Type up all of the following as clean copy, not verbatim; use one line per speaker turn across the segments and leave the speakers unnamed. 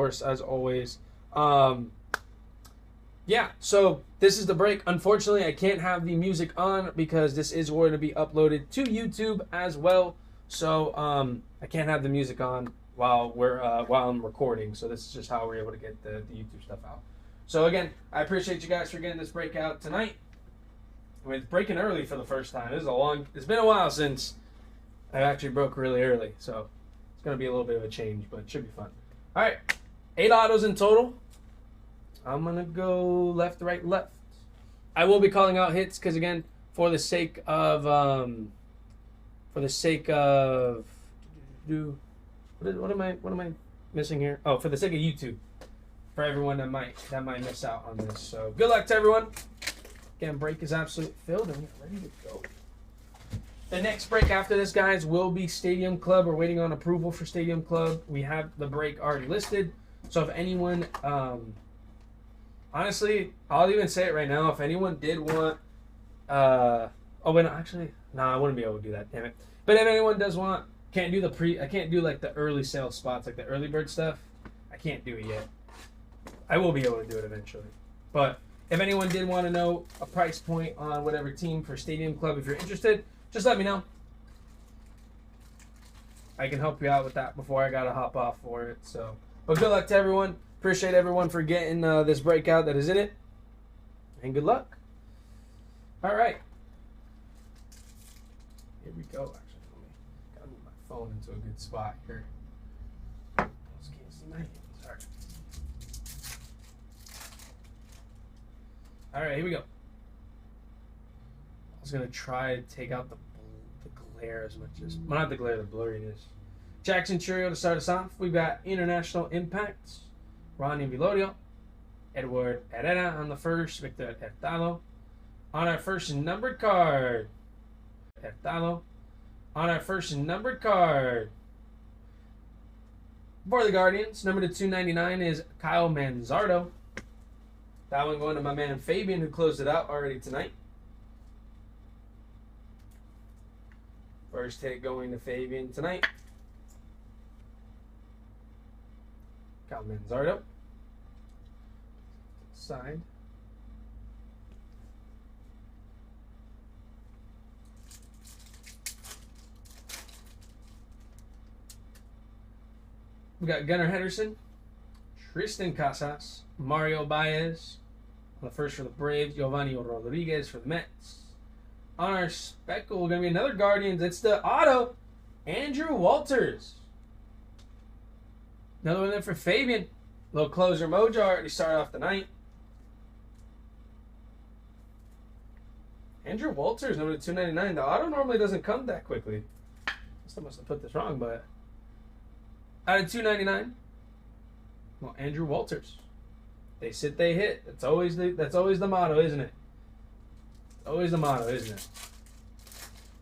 course, as always. Yeah, so this is the break. Unfortunately, I can't have the music on because this is going to be uploaded to YouTube as well. So I can't have the music on while I'm recording. So this is just how we're able to get the YouTube stuff out. So again, I appreciate you guys for getting this breakout tonight. I mean, it's breaking early for the first time. It's been a while since I actually broke really early. So it's going to be a little bit of a change, but it should be fun. All right, 8 autos in total. I'm going to go left, right, left. I will be calling out hits because, again, for the sake of what am I missing here? Oh, for the sake of YouTube, for everyone that might miss out on this. So good luck to everyone. Again, break is absolutely filled and we're ready to go. The next break after this, guys, will be Stadium Club. We're waiting on approval for Stadium Club. We have the break already listed. So if anyone, honestly, I'll even say it right now. If anyone did want, I wouldn't be able to do that. Damn it. But if anyone does want, I can't do like the early sale spots, like the early bird stuff. I can't do it yet. I will be able to do it eventually. But if anyone did want to know a price point on whatever team for Stadium Club, if you're interested, just let me know. I can help you out with that before I gotta hop off for it. So, but good luck to everyone. Appreciate everyone for getting this breakout that is in it, and good luck. All right, here we go. Actually, gotta move my phone into a good spot here. Just can't see my hands. All right, here we go. I was gonna try to take out the glare as much as, well, not the glare, the blurriness. Jackson Churio to start us off. We've got International Impacts, Ronnie Vilorio, Edward Herrera on the first, Victor Hurtado. On our first numbered card, Hurtado. On our first numbered card, for the Guardians, number to 299 is Kyle Manzardo. That one going to my man Fabian, who closed it out already tonight. First hit going to Fabian tonight. Kyle Manzardo. Side. We got Gunnar Henderson, Tristan Casas, Mario Baez on the first for the Braves, Giovanni Rodriguez for the Mets. On our speckle, going to be another Guardians. It's the auto, Andrew Walters. Another one there for Fabian. Little closer mojo already started off the night. Andrew Walters, number 299. The auto normally doesn't come that quickly. I must have put this wrong, but out of 299, well, Andrew Walters. They sit, they hit. That's always the motto, isn't it? Always the motto, isn't it?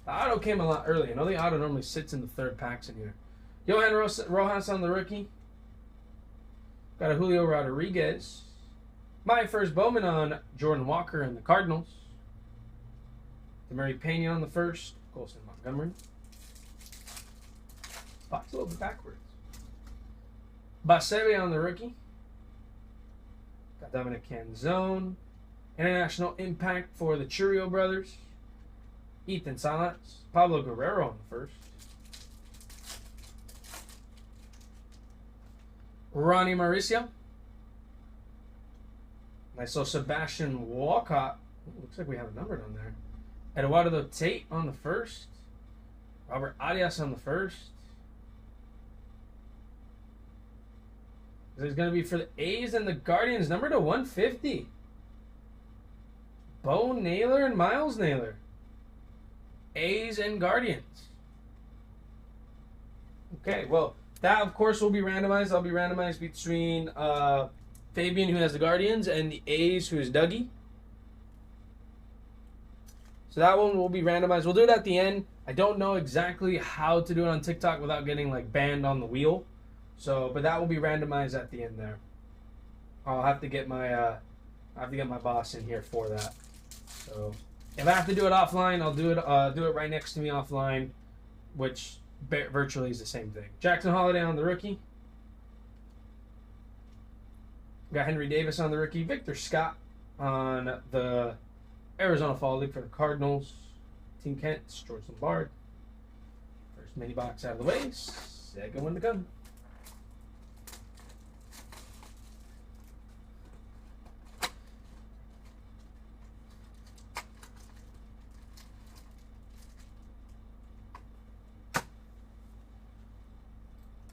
The auto came a lot early. I know the auto normally sits in the third packs in here. Johan Rojas on the rookie. Got a Julio Rodriguez. My first Bowman on Jordan Walker and the Cardinals. Demary Pena on the first. Colson Montgomery. Spot's a little bit backwards. Basebe on the rookie. Got Dominic Canzone. International Impact for the Churio brothers. Ethan Salas. Pablo Guerrero on the first. Ronnie Mauricio. I saw Sebastian Walcott. Looks like we have a number on there. Eduardo Tate on the first. Robert Arias on the first. This is going to be for the A's and the Guardians. Number to 150. Bo Naylor and Miles Naylor. A's and Guardians. Okay, well, that, of course, will be randomized. I'll be randomized between Fabian, who has the Guardians, and the A's, who is Dougie. So that one will be randomized. We'll do it at the end. I don't know exactly how to do it on TikTok without getting, like, banned on the wheel. So, but that will be randomized at the end there. I'll have to get my boss in here for that. So if I have to do it offline, I'll do it right next to me offline, which virtually is the same thing. Jackson Holiday on the rookie. We got Henry Davis on the rookie. Victor Scott on the Arizona Fall League for the Cardinals. Team Kent, George Lombard. First mini box out of the way. Second one to come.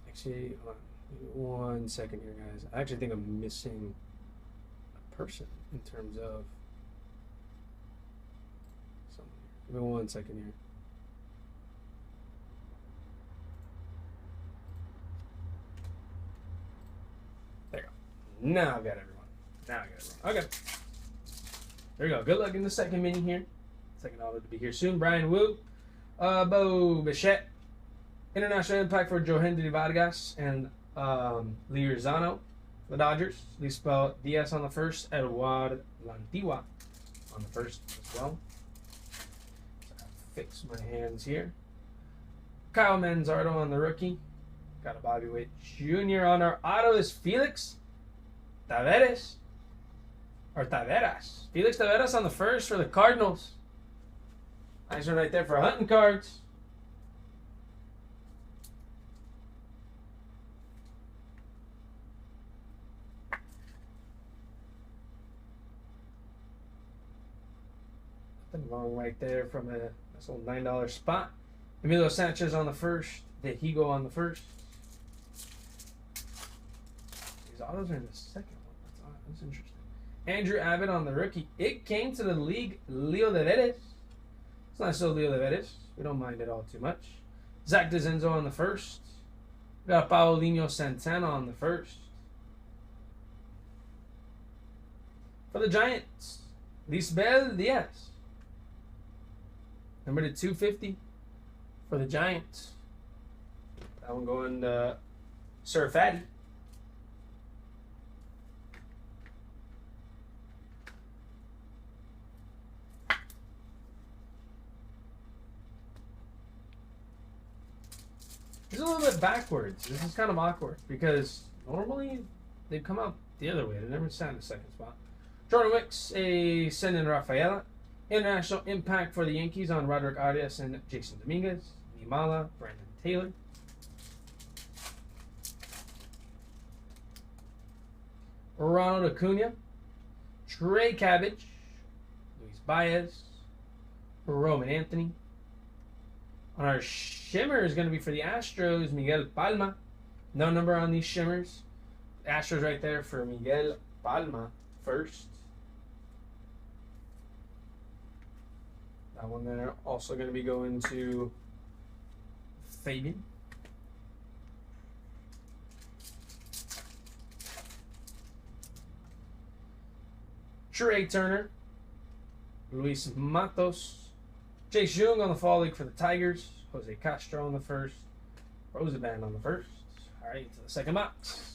Actually, hold on 1 second here, guys. I actually think I'm missing a person in terms of something. Give me 1 second here. There you go. Now I've got everyone. Okay. There we go. Good luck in the second mini here. Second auto to be here soon. Brian Wu. Bo Bichette. International impact for Johandy Vargas and Lee Rizano for the Dodgers. Lee spelled Diaz on the first, Eduard Lantigua on the first as well. So fix my hands here. Kyle Manzardo on the rookie. Got a Bobby Witt Jr. on our auto is Felix Taveras. Or Taveras. Felix Taveras on the first for the Cardinals. Nice one right there for hunting cards. Long right there from a nice little $9 spot. Emilio Sanchez on the first. De Higo on the first. These autos are in the second one. That's interesting. Andrew Abbott on the rookie. It came to the league. Leo de Veres. It's not so Leo de Veres. We don't mind it all too much. Zach DeZenzo on the first. We got Paulinho Santana on the first. For the Giants, Lisbel Diaz. Number to 250 for the Giants. That one going to Sir Fatty. This is a little bit backwards. This is kind of awkward because normally they come out the other way. They never sat in the second spot. Jordan Wicks, a Senden Rafaela. International impact for the Yankees on Roderick Arias and Jason Dominguez. Nimala, Brandon Taylor. Ronald Acuna. Trey Cabbage. Luis Baez. Roman Anthony. On our shimmer is going to be for the Astros, Miguel Palma. No number on these shimmers. Astros right there for Miguel Palma first. That one there also going to be going to Fabian. Trey Turner. Luis Matos. Chase Jung on the Fall League for the Tigers. Jose Castro on the first. Rosenband on the first. All right, to the second box.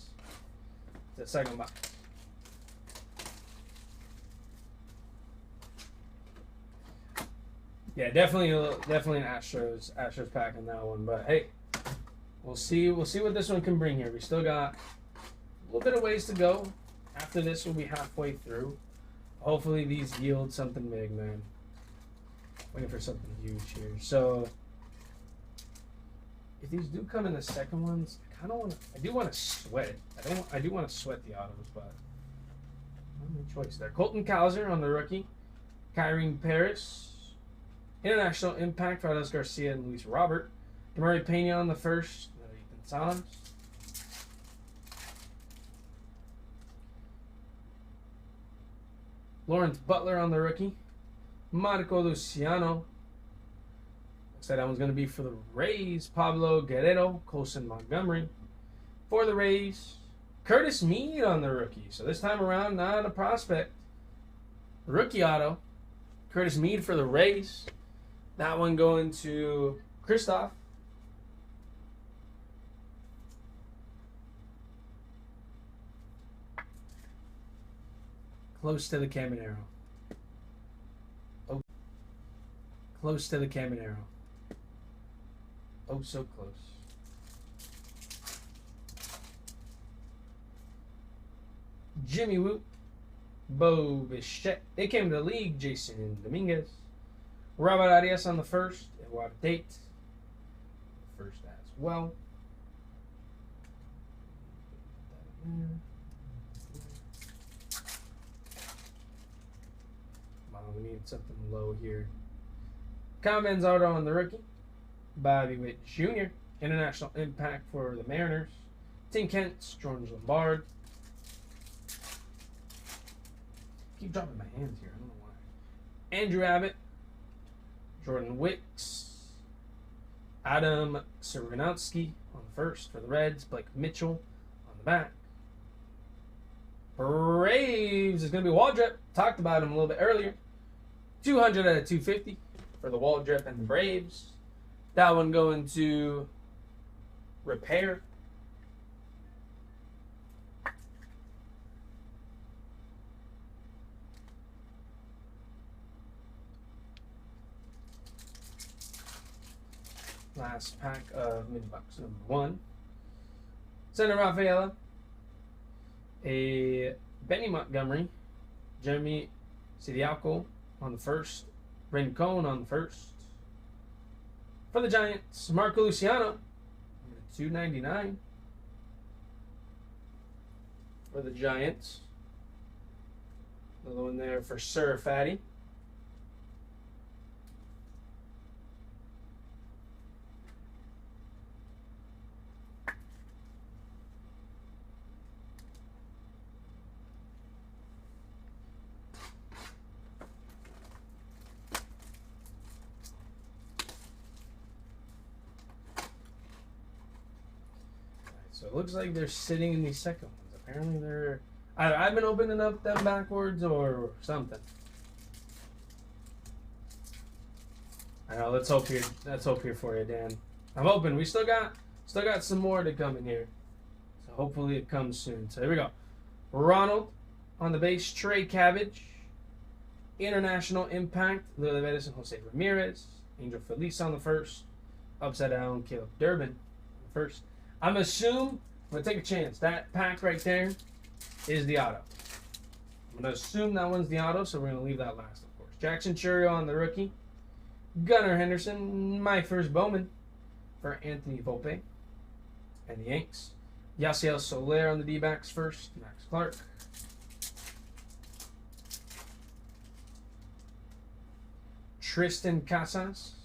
Yeah, definitely an Astros pack in that one. But hey, we'll see what this one can bring here. We still got a little bit of ways to go. After this, we'll be halfway through. Hopefully, these yield something big, man. Waiting for something huge here. So, if these do come in the second ones, I do want to sweat it. I do want to sweat the autos, but no choice there. Colton Cowser on the rookie. Kyrene Paris. International impact for Alex Garcia and Luis Robert. Murray Pena on the first. Ethan Salas. Lawrence Butler on the rookie. Marco Luciano. Looks like that one's going to be for the Rays. Pablo Guerrero. Colson Montgomery. For the Rays. Curtis Mead on the rookie. So this time around, not a prospect. Rookie auto. Curtis Mead for the Rays. That one going to Christoph. Close to the Caminero. Oh. Close to the Caminero. Oh, so close. Jimmy Woo, Bo Bichette. They came to the league. Jason Dominguez, Robert Arias on the first. Eduardo Tate, first as well. We need something low here. Kyle Manzardo on the rookie. Bobby Witt Jr. International impact for the Mariners. Tim Kent, George Lombard. Keep dropping my hands here. I don't know why. Andrew Abbott. Jordan Wicks. Adam Serenowski on the first for the Reds. Blake Mitchell on the back. Braves is going to be Waldrep. Talked about him a little bit earlier. 200 out of 250 for the Waldrep and the Braves. That one going to Repair. Last pack of mini box number 1. Center Rafaela. A Benny Montgomery. Jeremy Sidiaco on the first. Rincon on the first. For the Giants, Marco Luciano, $2.99. For the Giants. Another one there for Sir Fatty. So it looks like they're sitting in the second ones. Apparently they're either I've been opening up them backwards or something. I know. Let's hope here for you, Dan. I'm hoping we still got some more to come in here. So hopefully it comes soon. So here we go. Ronald on the base. Trey Cabbage. International impact. Lily Edison, Jose Ramirez. Angel Feliz on the first. Upside down. Caleb Durbin on the first. I'm going to take a chance. That pack right there is the auto. I'm going to assume that one's the auto, so we're going to leave that last, of course. Jackson Churio on the rookie. Gunnar Henderson, my first Bowman for Anthony Volpe and the Yanks. Yasiel Soler on the D-backs first. Max Clark. Tristan Casas,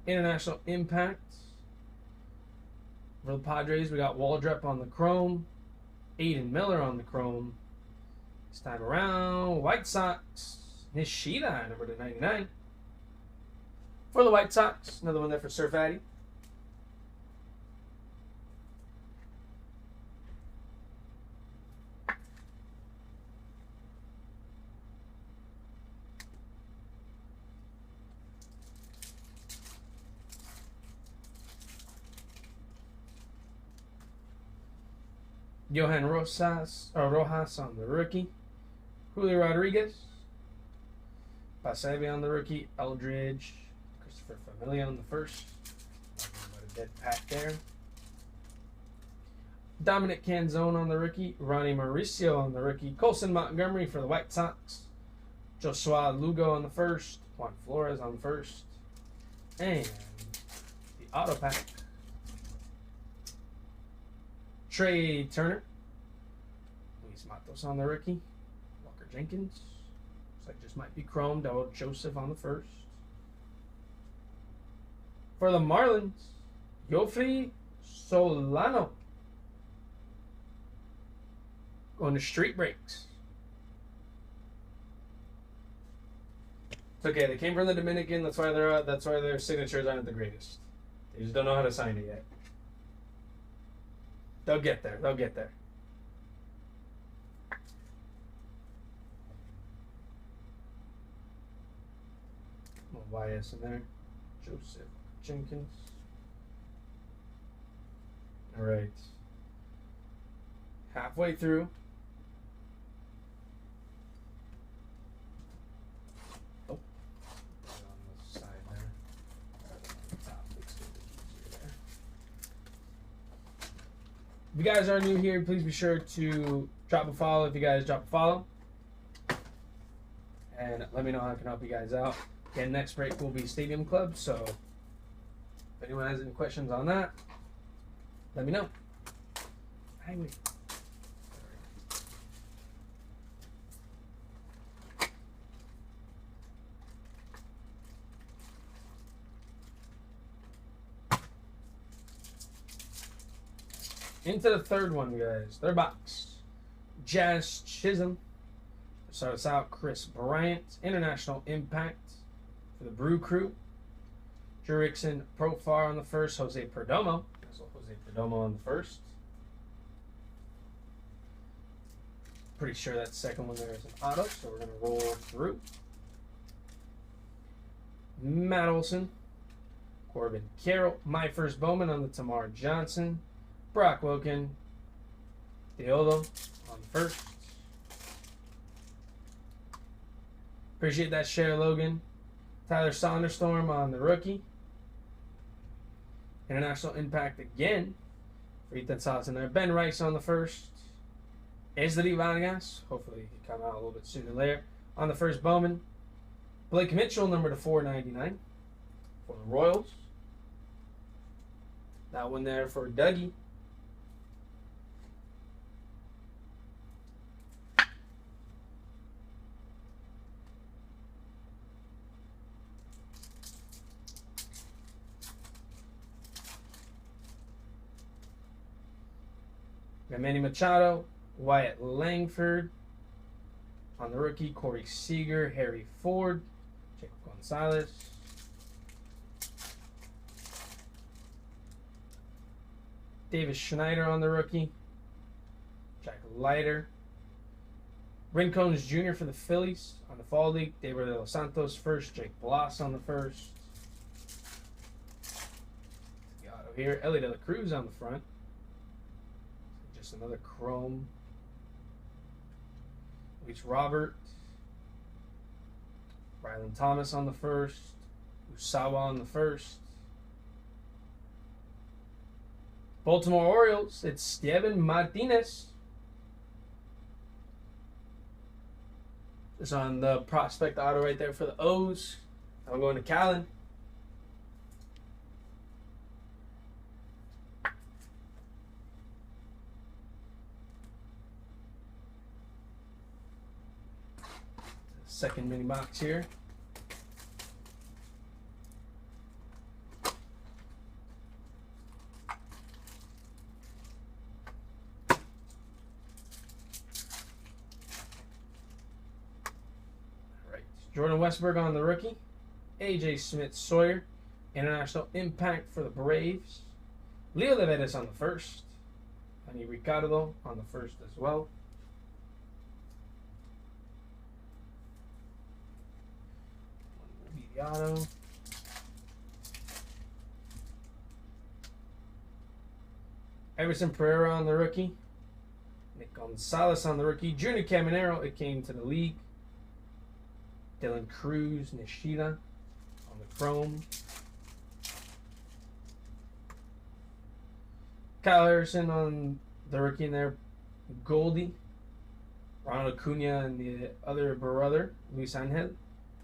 International impact. For the Padres, we got Waldrep on the chrome. Aiden Miller on the chrome. This time around, White Sox. Nishida, number 299. For the White Sox, another one there for Sir Fatty. Johan Rojas on the rookie. Julio Rodriguez. Pasebe on the rookie. Eldridge. Christopher Familia on the first. What a dead pack there. Dominic Canzone on the rookie. Ronnie Mauricio on the rookie. Colson Montgomery for the White Sox. Joshua Lugo on the first. Juan Flores on the first. And the auto pack. Trey Turner. Luis Matos on the rookie. Walker Jenkins. Looks like just might be chromed. Del Joseph on the first. For the Marlins, Yofri Solano. Going to street breaks. It's okay. They came from the Dominican. That's why their signatures aren't the greatest. They just don't know how to sign it yet. They'll get there. They'll get there. Little YS in there. Joseph Jenkins. All right. Halfway through. Oh. On the side there. On the top, makes it a bit easier there. If you guys are new here, please be sure to drop a follow. If you guys drop a follow, and let me know how I can help you guys out. Again, next break will be Stadium Club, so if anyone has any questions on that, let me know. Highway. Into the third one, guys. Third box. Jazz Chisholm. Start us out, Chris Bryant. International Impact for the Brew Crew. Jurickson Profar on the first. Jose Perdomo. So Jose Perdomo on the first. Pretty sure that second one there is an auto, so we're going to roll through. Matt Olson. Corbin Carroll. My First Bowman on the Tamar Johnson. Brock Wilkin. Deolo on the first. Appreciate that share, Logan. Tyler Sonderstorm on the rookie. International Impact again for Ethan Salas in there. Ben Rice on the first. Esdri Vargas. Hopefully he can come out a little bit sooner later. On the first Bowman. Blake Mitchell, number to 499 for the Royals. That one there for Dougie. Manny Machado, Wyatt Langford on the rookie, Corey Seager, Harry Ford, Jacob Gonzalez. Davis Schneider on the rookie, Jack Leiter. Rincones Jr. for the Phillies on the Fall League, David de los Santos first, Jake Bloss on the first. The auto here, Ellie De La Cruz on the front. Just another chrome. Luis Robert. Rylan Thomas on the first. Usawa on the first. Baltimore Orioles, it's Steven Martinez. Just on the prospect auto right there for the O's. I'm going to Callan. Second mini box here. Right. Jordan Westberg on the rookie. AJ Smith-Sawyer. International Impact for the Braves. Leo Levedes on the first. Andy Ricardo on the first as well. Auto. Everson Pereira on the rookie. Nick Gonzalez on the rookie. Junior Caminero, it came to the league. Dylan Cruz, Nishida on the chrome. Kyle Harrison on the rookie in there. Goldie. Ronald Acuna and the other brother, Luis Angel.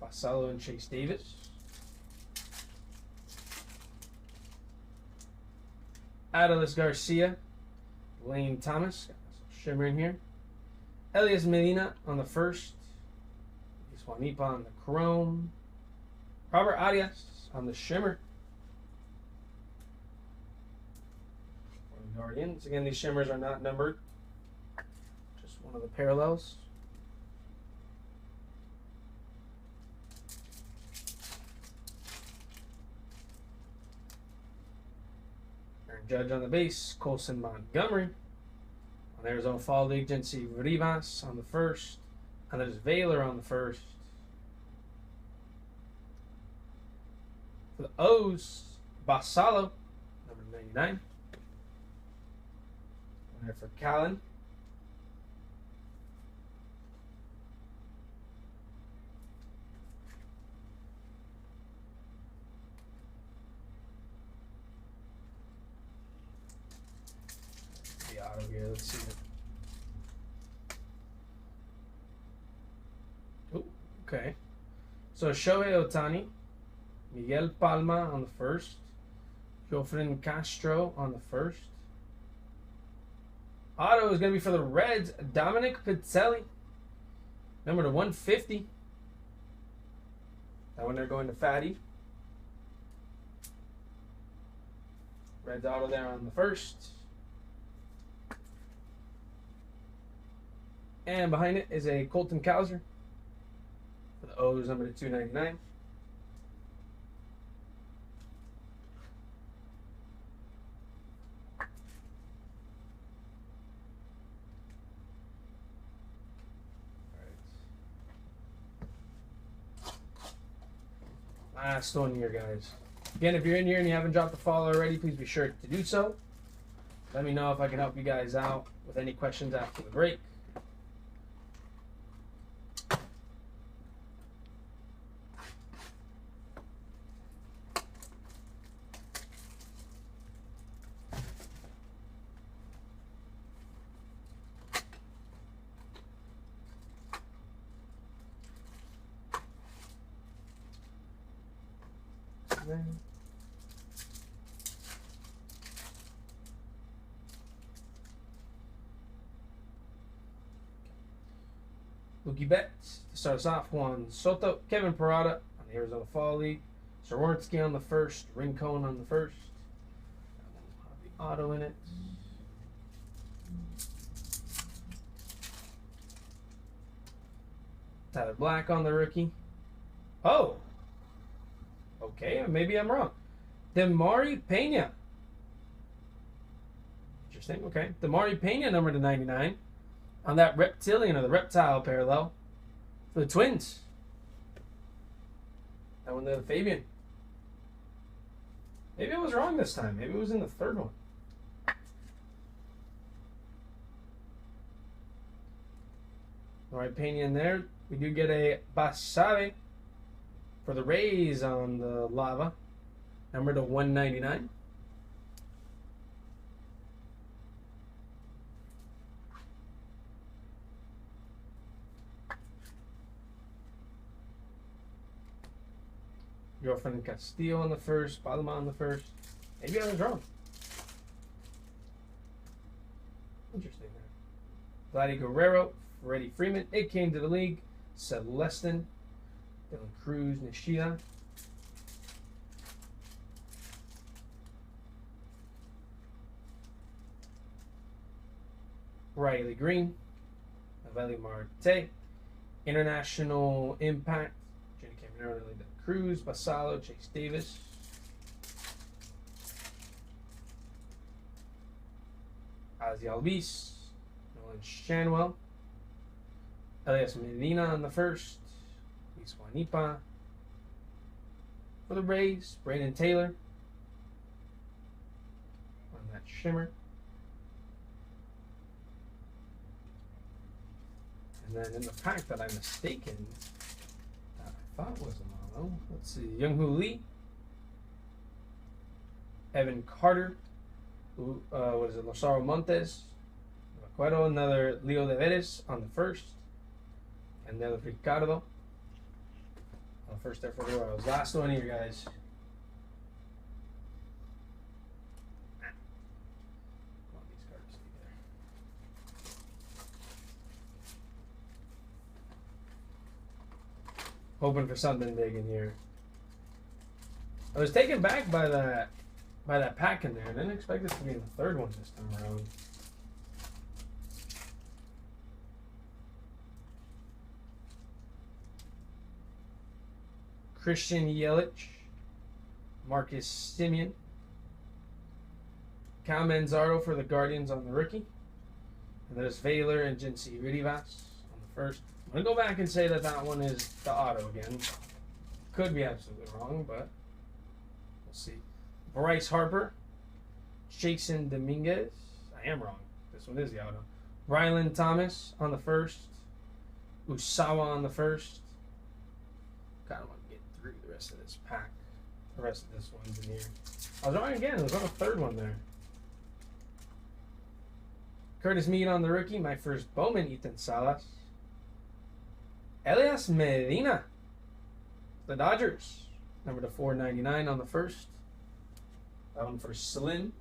Basalo and Chase Davis. Adolis Garcia. Lane Thomas. Got some shimmer in here. Elias Medina on the first. Juanipa on the chrome. Robert Arias on the shimmer. For the Guardians. Again, these shimmers are not numbered. Just one of the parallels. Judge on the base, Colson Montgomery. On Arizona Fall League, Jency Rivas on the first. And there's Baylor on the first. For the O's, Basalo, number 99. There for Callan. let's see it. Oh, okay. So Shohei Ohtani, Miguel Palma on the first, Jofrin Castro on the first. Auto is going to be for the Reds, Dominic Pizzelli, number to 150. That one they're going to Fatty. Reds auto there on the first. And behind it is a Colton Cowser for the O's, number to 299. Last one here, guys. Again, if you're in here and you haven't dropped a follow already, please be sure to do so. Let me know if I can help you guys out with any questions after the break. Mookie Betts to start us off. Juan Soto, Kevin Parada on the Arizona Fall League, Swarovski on the first, Rincon on the first. That one will have the auto in it. Tyler Black on the rookie. Oh, okay, maybe I'm wrong. Demari Pena. Interesting. Okay, Demari Pena, number to 99. On that reptilian or the reptile parallel for the Twins. That one there, the Fabian. Maybe I was wrong this time. Maybe it was in the third one. All right, Pena in there. We do get a Basabe for the Rays on the lava. Number to 199. Girlfriend Castillo on the first, Palma on the first. Maybe I was wrong. Interesting there. Vladdy Guerrero, Freddie Freeman. It came to the league. Celestin, Dylan Cruz, Nishida. Riley Green, Aveli Marte. International Impact. Jenny Cameron, Cruz, Basalo, Chase Davis. Ozzy Albies, Nolan Shanwell. Elias Medina on the first. Luis Juanipa. For the Rays, Brandon Taylor. On that shimmer. And then in the pack that I'm mistaken, that I thought was a mono. Let's see. Young-Hoo Lee. Evan Carter. What is it? Losaro Montes. Cuero, another Leo De Veres on the first. And the other Ricardo. On the first there for the Royals. Last one here, guys. These cards together. Hoping for something big in here. I was taken back by that pack in there. I didn't expect it to be in the third one this time around. Christian Yelich, Marcus Semien, Cal Manzardo for the Guardians on the rookie. And there's Vaylor and Jincy Rivas on the first. I'm going to go back and say that that one is the auto again. Could be absolutely wrong, but we'll see. Bryce Harper, Jason Dominguez. I am wrong. This one is the auto. Rylan Thomas on the first. Usawa on the first. Kind of want to get through the rest of this pack. The rest of this one's in here. I was wrong again. There was on a third one there. Curtis Mead on the rookie. My first Bowman, Ethan Salas. Elias Medina, the Dodgers. Number to 499 on the first. That one for Slim.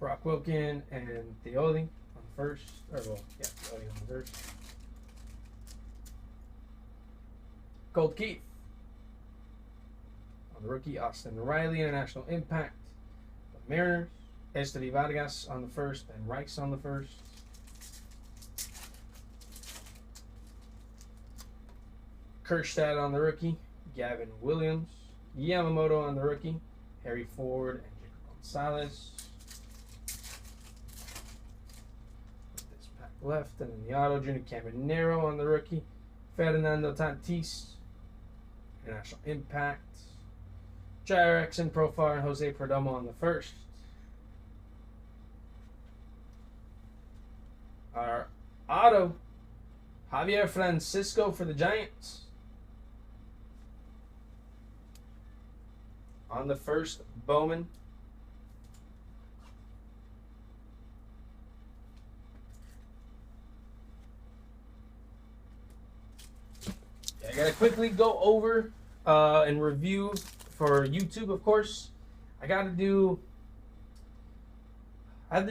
Brock Wilken and Theoli on the first. Theoli on the first. Colt Keith on the rookie. Austin Riley, International Impact. The Mariners. Esteli Vargas on the first and Reichs on the first. Kerstad on the rookie. Gavin Williams. Yamamoto on the rookie. Harry Ford and Jacob Gonzalez. This pack left, and then the auto. Junior Caminero on the rookie. Fernando Tatis. International Impact. Jair Exon profile and Jose Perdomo on the first. Our auto, Javier Francisco for the Giants. On the first, Bowman. I gotta quickly go over and review for YouTube, of course. I have to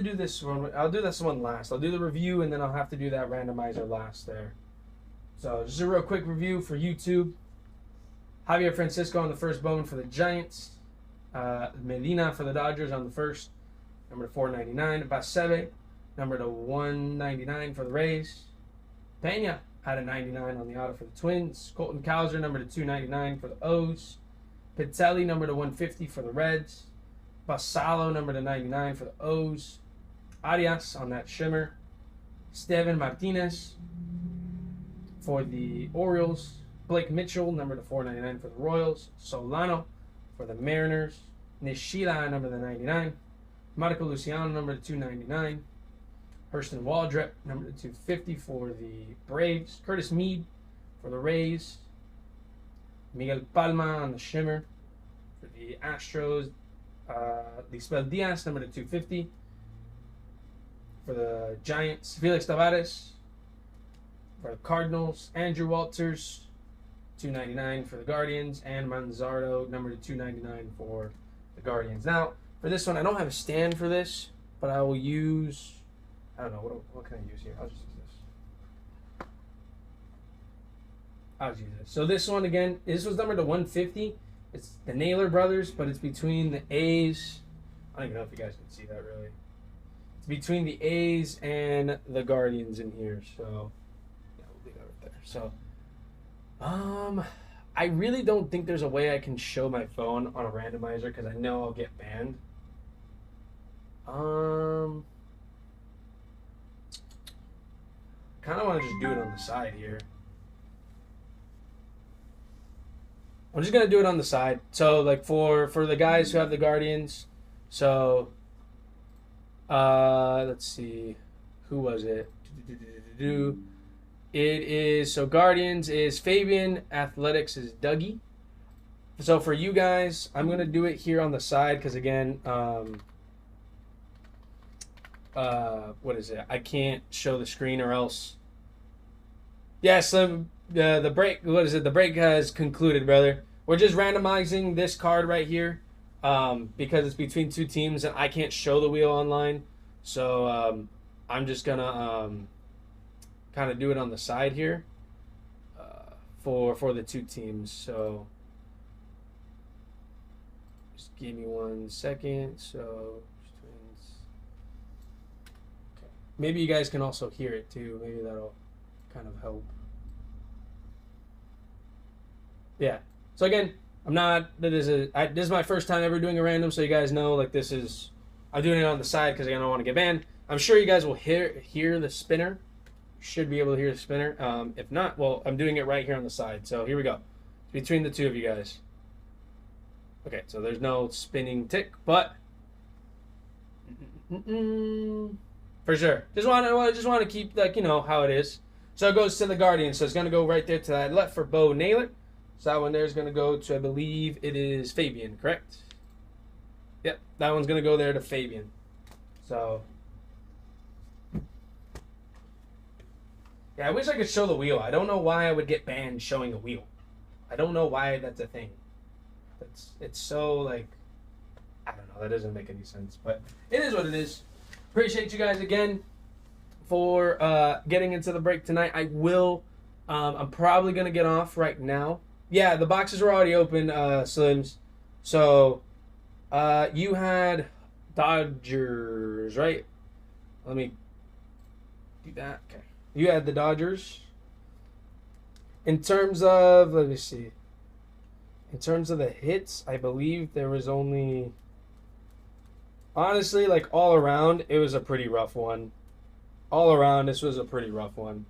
do this one. I'll do this one last. I'll do the review and then I'll have to do that randomizer last there. So just a real quick review for YouTube. Javier Francisco on the first, Bowman for the Giants. Medina for the Dodgers on the first, number to 499. Basebe, number to 199 for the Rays. Pena had a 99 on the auto for the Twins. Colton Cowser, number to 299 for the O's. Pitelli, number to 150 for the Reds. Basalo, number to 99 for the O's. Arias on that shimmer. Steven Martinez for the Orioles. Blake Mitchell, number to 499 for the Royals. Solano for the Mariners. Nishida, number to 99. Marco Luciano, number to 299. Hurston Waldrep, number to 250 for the Braves. Curtis Mead for the Rays. Miguel Palma on the shimmer for the Astros. Lisbeth Diaz, number to 250 for the Giants. Felix Tavares for the Cardinals. Andrew Walters, 299 for the Guardians. And Manzardo, number to 299 for the Guardians. Now, for this one, I don't have a stand for this, but I will use, I don't know, what can I use here? I'll just use this. I'll use this. So this one, again, this was numbered to 150. It's the Naylor brothers, but it's between the A's. I don't even know if you guys can see that really. It's between the A's and the Guardians in here. So, yeah, we'll leave that right there. So, I really don't think there's a way I can show my phone on a randomizer because I know I'll get banned. Kind of want to just do it on the side here. I'm just gonna do it on the side. So like for the guys who have the Guardians, so let's see, who was it? It is, so Guardians is Fabian, Athletics is Dougie. So for you guys, I'm gonna do it here on the side because again, what is it? I can't show the screen or else. Yes, the break. What is it? The break has concluded, brother. We're just randomizing this card right here because it's between two teams and I can't show the wheel online. So I'm just gonna kind of do it on the side here for the two teams. So just give me 1 second. So okay. Maybe you guys can also hear it too. Maybe that'll kind of help. Yeah. So again, this is my first time ever doing a random, so you guys know like I'm doing it on the side because I don't want to get banned. I'm sure you guys will hear the spinner. You should be able to hear the spinner. If not, well, I'm doing it right here on the side. So here we go. It's between the two of you guys. Okay, so there's no spinning tick, but for sure. Just want to keep like how it is. So it goes to the Guardian. So it's going to go right there to that left for Bo Naylor. So that one there is going to go to, I believe it is Fabian, correct? Yep, that one's going to go there to Fabian. So, yeah, I wish I could show the wheel. I don't know why I would get banned showing a wheel. I don't know why that's a thing. It's so, like, I don't know. That doesn't make any sense. But it is what it is. Appreciate you guys again for getting into the break tonight. I will. I'm probably going to get off right now. Yeah, the boxes were already open, Slims. So, you had Dodgers, right? Let me do that. Okay. You had the Dodgers. In terms of, let me see. In terms of the hits, I believe there was only... Honestly, like all around, it was a pretty rough one. All around, this was a pretty rough one.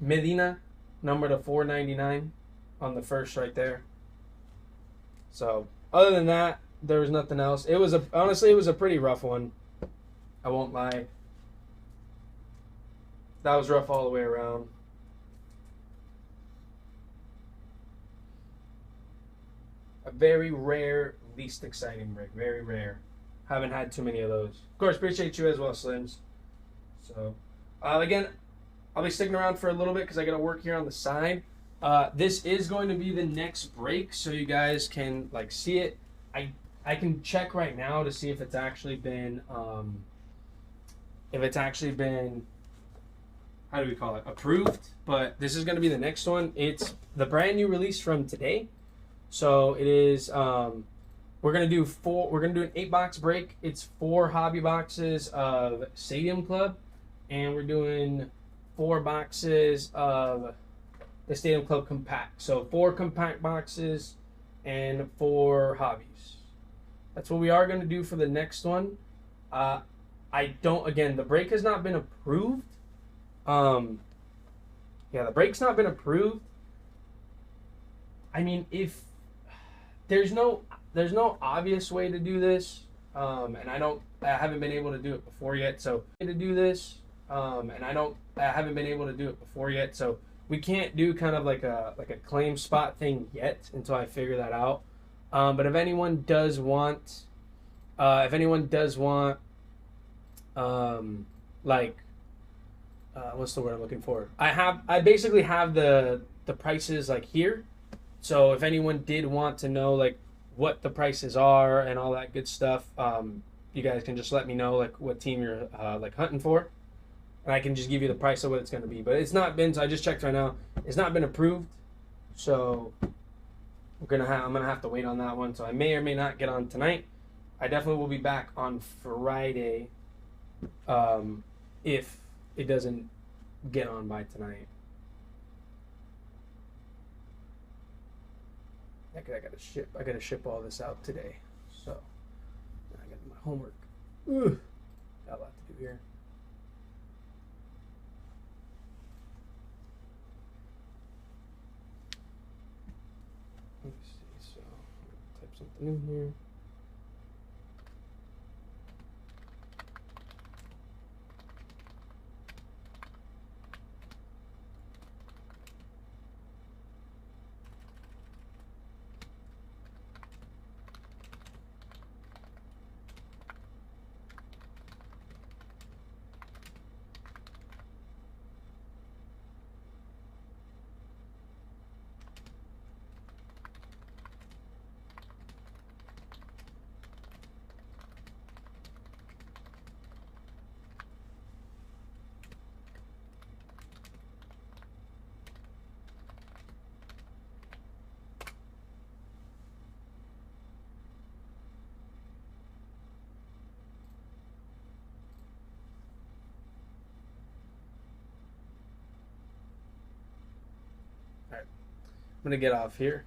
Medina, number to 499 on the first right there. So, other than that, there was nothing else. It was honestly, it was a pretty rough one. I won't lie. That was rough all the way around. A very rare, least exciting break. Very rare. Haven't had too many of those. Of course, appreciate you as well, Slims. So, again, I'll be sticking around for a little bit because I got to work here on the side. This is going to be the next break, so you guys can like see it. I can check right now to see if it's actually been how do we call it, approved. But this is going to be the next one. It's the brand new release from today. So it is. We're gonna do an 8-box break. It's 4 hobby boxes of Stadium Club, and we're doing 4 boxes of the Stadium Club Compact. So 4 compact boxes and 4 hobbies. That's what we are gonna do for the next one. Again, the break has not been approved. Yeah, the break's not been approved. I mean, if there's no obvious way to do this, and I haven't been able to do it before yet. So we can't do kind of like a claim spot thing yet until I figure that out. But if anyone does want, what's the word I'm looking for? I basically have the prices like here. So if anyone did want to know like what the prices are and all that good stuff, you guys can just let me know like what team you're like hunting for, and I can just give you the price of what it's going to be. But it's not been. So I just checked right now. It's not been approved. So I'm gonna have to wait on that one. So I may or may not get on tonight. I definitely will be back on Friday, if it doesn't get on by tonight. I gotta ship all this out today. So I got my homework. Ugh. Got a lot to do here. Let's see. So type something in here. I'm gonna get off here.